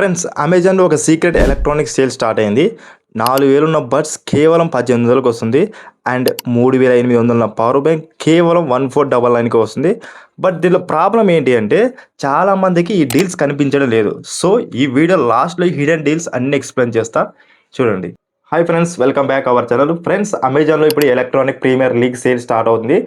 Friends, అమెజాన్లో ఒక secret electronic sale start అయింది. 4000 ఉన్న బడ్స్ కేవలం 1800కి వస్తుంది. అండ్ 3800 ఉన్న పవర్ బ్యాంక్ కేవలం 1499కి వస్తుంది. బట్ దీనిలో ప్రాబ్లం ఏంటి అంటే చాలామందికి ఈ డీల్స్ కనిపించడం లేదు. సో ఈ వీడియో లాస్ట్లో ఈ హిడెన్ డీల్స్ అన్ని ఎక్స్ప్లెయిన్ చేస్తా, చూడండి. Hi friends, welcome back our channel. Friends, అమెజాన్లో ఇప్పుడు electronic premier league sale start అవుతుంది.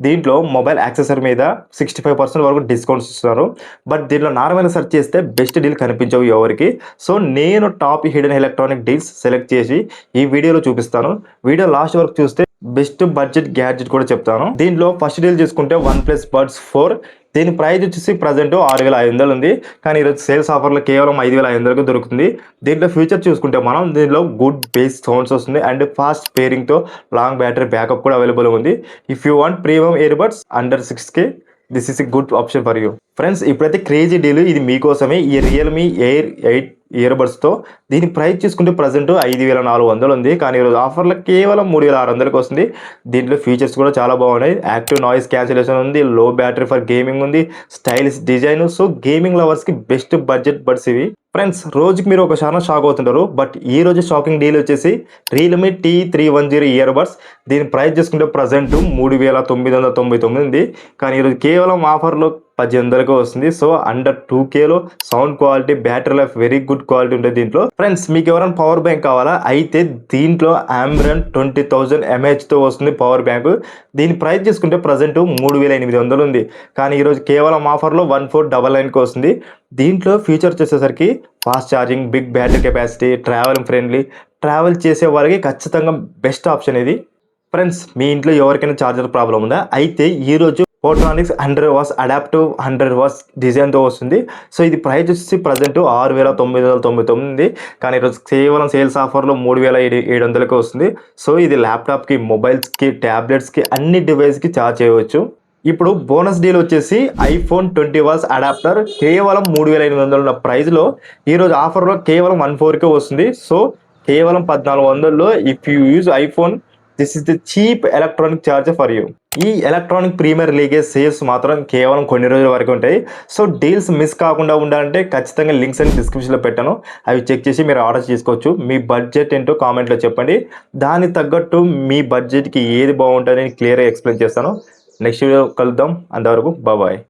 దీంట్లో మొబైల్ యాక్సెసరీ మీద 65% వరకు డిస్కౌంట్స్ ఇస్తున్నారు. బట్ దీంట్లో నార్మల్గా సెర్చ్ చేస్తే బెస్ట్ డీల్ కనిపించవు ఎవరికి. సో నేను top hidden electronic deals select చేసి ఈ వీడియోలో చూపిస్తాను. వీడియో లాస్ట్ వరకు చూస్తే బెస్ట్ బడ్జెట్ గ్యాడ్జెట్ కూడా చెప్తాను. దీంట్లో ఫస్ట్ డీల్ చూసుకుంటే OnePlus Buds 4. దీని ప్రైస్ వచ్చేసి ప్రజెంట్ 6500 ఉంది. కానీ ఈరోజు సేల్స్ ఆఫర్లో కేవలం 5500కు దొరుకుతుంది. దీంట్లో ఫ్యూచర్ చూసుకుంటే మనం దీంట్లో గుడ్ బేస్ సౌండ్స్ వస్తుంది అండ్ ఫాస్ట్ పేరింగ్తో లాంగ్ బ్యాటరీ బ్యాకప్ కూడా అవైలబుల్ ఉంది. If you want premium earbuds under 6K, this is a good option for you. Friends, ఇప్పుడైతే క్రేజీ డీల్ ఇది మీకోసమే. ఈ రియల్మీ ఎయిర్ 8 ఇయర్బడ్స్తో దీని ప్రైస్ చూసుకుంటే ప్రజెంట్ 5400 ఉంది. కానీ ఈరోజు ఆఫర్లో కేవలం 3600కి వస్తుంది. దీంట్లో ఫీచర్స్ కూడా చాలా బాగున్నాయి. యాక్టివ్ నాయిస్ క్యాన్సిలేషన్ ఉంది, లో బ్యాటరీ ఫర్ గేమింగ్ ఉంది, స్టైలిష్ డిజైన్. సో గేమింగ్ లవర్స్కి బెస్ట్ బడ్జెట్ బడ్స్ ఇవి. ఫ్రెండ్స్, రోజుకి మీరు ఒకసారి షాక్ అవుతుంటారు. బట్ ఈ రోజు షాకింగ్ డీల్ వచ్చేసి రియల్మీ T310 ఇయర్బడ్స్. దీని ప్రైస్ చూసుకుంటే ప్రజెంట్ 3999 ఉంది. కానీ ఈరోజు కేవలం ఆఫర్లో 1800కి వస్తుంది. సో అండర్ 2Kలో sound quality, battery life very good quality ఉంటుంది దీంట్లో. ఫ్రెండ్స్, మీకు ఎవరైనా పవర్ బ్యాంక్ కావాలా అయితే దీంట్లో ఆంబ్రన్ 20000 mAhతో వస్తుంది పవర్ బ్యాంక్. దీని ప్రైస్ చూసుకుంటే ప్రజెంట్ 3800 ఉంది. కానీ ఈరోజు కేవలం ఆఫర్లో 1499కి వస్తుంది. దీంట్లో ఫీచర్స్ వచ్చేసరికి fast charging, big battery capacity, travel చేసే వారికి ఖచ్చితంగా బెస్ట్ ఆప్షన్ ఇది. ఫ్రెండ్స్, మీ ఇంట్లో ఎవరికైనా ఛార్జర్ ప్రాబ్లం ఉందా అయితే ఈరోజు ఫోటోనిక్స్ 100 వాట్స్ అడాప్టివ్ 100 వాట్స్ డిజైన్తో వస్తుంది. సో ఇది ప్రైస్ వచ్చేసి ప్రజెంట్ 6999 ఉంది. కానీ ఈరోజు కేవలం సేల్స్ ఆఫర్లో 3700కి వస్తుంది. సో ఇది ల్యాప్టాప్కి, మొబైల్స్కి, ట్యాబ్లెట్స్కి, అన్ని డివైస్కి ఛార్జ్ చేయవచ్చు. ఇప్పుడు బోనస్ డీల్ వచ్చేసి iPhone 20 వాట్స్ అడాప్టర్ కేవలం 3800 ఉన్న ప్రైస్లో ఈరోజు ఆఫర్లో కేవలం 14కే వస్తుంది. సో కేవలం 1400లో if you use iPhone, this is the cheap electronic charger for you. ఈ ఎలక్ట్రానిక్ ప్రీమియర్ లీగ్ సేల్స్ మాత్రం కేవలం కొన్ని రోజుల వరకు ఉంటాయి. సో డీల్స్ మిస్ కాకుండా ఉండాలంటే ఖచ్చితంగా లింక్స్ అని డిస్క్రిప్షన్లో పెట్టాను, అవి చెక్ చేసి మీరు ఆర్డర్ చేసుకోవచ్చు. మీ బడ్జెట్ ఏంటో కామెంట్లో చెప్పండి. దానికి తగ్గట్టు మీ బడ్జెట్కి ఏది బాగుంటుందని క్లియర్గా ఎక్స్ప్లెయిన్ చేస్తాను. నెక్స్ట్ వీడియో కలుద్దాం. అంతవరకు బాయ్.